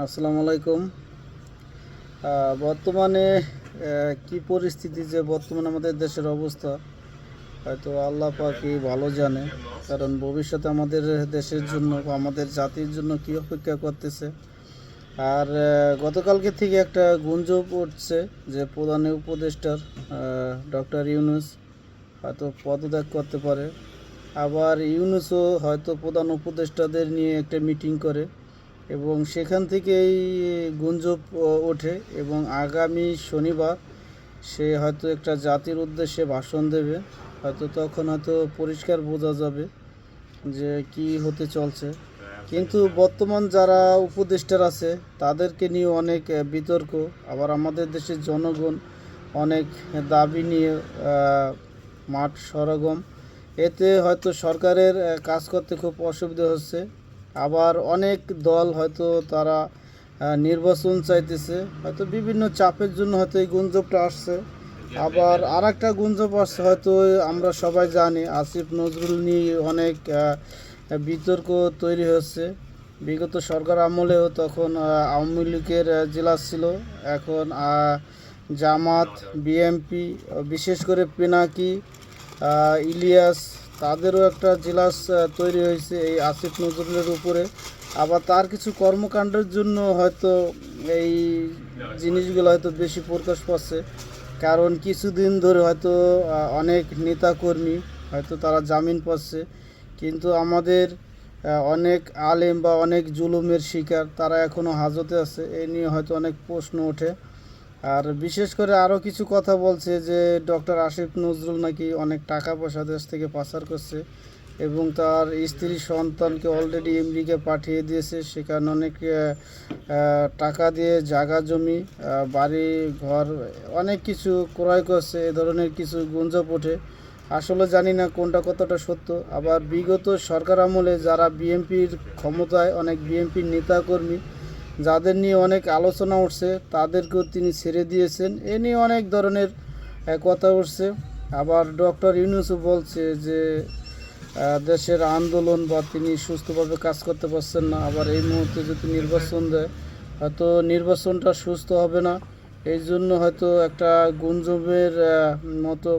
আসসালামু আলাইকুম। বর্তমানে কি পরিস্থিতি, যে বর্তমানে আমাদের দেশের অবস্থা হয়তো আল্লাহ পাকই ভালো জানে। কারণ ভবিষ্যতে আমাদের দেশের জন্য বা আমাদের জাতির জন্য কি অপেক্ষা করতেছে। আর গতকালকে থেকে একটা গুঞ্জন উঠছে যে প্রধান উপদেষ্টার ডক্টর ইউনূস হয়তো পদত্যাগ করতে পারে। আবার ইউনূসও হয়তো প্রধান উপদেষ্টাদের নিয়ে একটা মিটিং করে এবং সেখান থেকেই গুঞ্জন ওঠে এবং আগামী শনিবার সে হয়তো একটা জাতির উদ্দেশ্যে ভাষণ দেবে। হয়তো তখন হয়তো পরিষ্কার বোঝা যাবে যে কি হতে চলছে। কিন্তু বর্তমান যারা উপদেষ্টার আছে তাদেরকে নিয়ে অনেক বিতর্ক। আবার আমাদের দেশের জনগণ অনেক দাবি নিয়ে মাঠ সরগম। এতে হয়তো সরকারের কাজ করতে খুব অসুবিধা হচ্ছে। আবার অনেক দল হয়তো তারা নির্বাচন চাইতেছে, হয়তো বিভিন্ন চাপের জন্য হয়তো এই গুঞ্জবটা আসছে। আবার আর একটা গুঞ্জব আসছে, হয়তো আমরা সবাই জানি আসিফ নজরুল নিয়ে অনেক বিতর্ক তৈরি হচ্ছে। বিগত সরকার আমলেও তখন আওয়ামী লীগের জেলা ছিল, এখন জামাত, বিএমপি, বিশেষ করে পিনাকি, ইলিয়াস, তাদেরও একটা জেলাস তৈরি হয়েছে এই আসিফ নজরুলের উপরে। আবার তার কিছু কর্মকাণ্ডের জন্য হয়তো এই জিনিসগুলো হয়তো বেশি প্রকাশ পাচ্ছে। কারণ কিছুদিন ধরে হয়তো অনেক নেতাকর্মী হয়তো তারা জামিন পাচ্ছে, কিন্তু আমাদের অনেক আলেম বা অনেক জুলুমের শিকার তারা এখনও হাজতে আছে। এই নিয়ে হয়তো অনেক প্রশ্ন ওঠে। আর বিশেষ করে আরও কিছু কথা বলছে যে ডক্টর আসিফ নজরুল নাকি অনেক টাকা পয়সা দেশ থেকে পাচার করছে এবং তার স্ত্রী সন্তানকে অলরেডি আমেরিকা পাঠিয়ে দিয়েছে। সেখানে অনেক টাকা দিয়ে জায়গা জমি, বাড়ি ঘর অনেক কিছু ক্রয় করছে। এ ধরনের কিছু গুঞ্জন ওঠে। আসলে জানি না কোনটা কতটা সত্য। আবার বিগত সরকার আমলে যারা বিএনপির ক্ষমতায়, অনেক বিএনপির নেতাকর্মী যাদের নিয়ে অনেক আলোচনা উঠছে, তাদেরকেও তিনি ছেড়ে দিয়েছেন। এ নিয়ে অনেক ধরনের কথা উঠছে। আবার ডক্টর ইউনূসও বলছে যে দেশের আন্দোলন বা তিনি সুস্থভাবে কাজ করতে পারছেন না। আবার এই মুহূর্তে যদি নির্বাচন দেয় হয়তো নির্বাচনটা সুস্থ হবে না। এই জন্য হয়তো একটা গুঞ্জবের মতো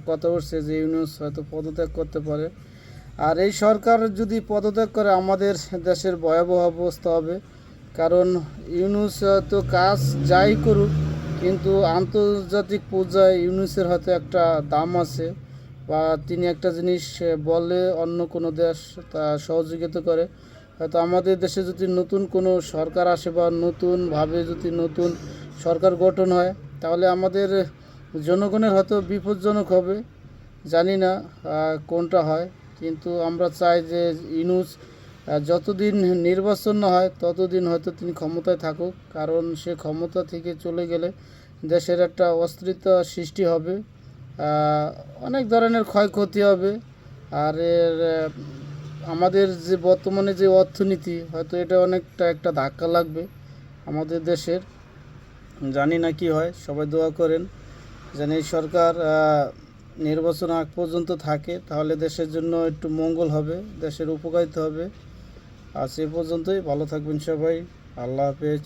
কথা উঠছে যে ইউনূস হয়তো পদত্যাগ করতে পারে। আর এই সরকার যদি পদত্যাগ করে আমাদের দেশের ভয়াবহ অবস্থা হবে। কারণ ইউনূস তো কাজ যাই করুক, কিন্তু আন্তর্জাতিক পর্যায়ে ইউনূসের হয়তো একটা দাম আছে, বা তিনি একটা জিনিস বলে অন্য কোনো দেশ তা সহযোগিতা করে। হয়তো আমাদের দেশে যদি নতুন কোনো সরকার আসে বা নতুনভাবে যদি নতুন সরকার গঠন হয়, তাহলে আমাদের জনগণের হয়তো বিপজ্জনক হবে। জানি না কোনটা হয়, কিন্তু আমরা চাই যে ইউনূস যতদিন নির্বাচন না হয় ততদিন হয়তো তিনি ক্ষমতায় থাকুক। কারণ সে ক্ষমতা থেকে চলে গেলে দেশের একটা অস্থিরতা সৃষ্টি হবে, অনেক ধরনের ক্ষয়ক্ষতি হবে। আর এর আমাদের যে বর্তমানে যে অর্থনীতি, হয়তো এটা অনেকটা একটা ধাক্কা লাগবে আমাদের দেশের। জানি না কি হয়, সবাই দোয়া করেন যেন এই সরকার নির্বাচন আগ পর্যন্ত থাকে, তাহলে দেশের জন্য একটু মঙ্গল হবে, দেশের উপকারিতা হবে। আজ এ পর্যন্তই। ভালো থাকবেন সবাই। আল্লাহ হাফেজ।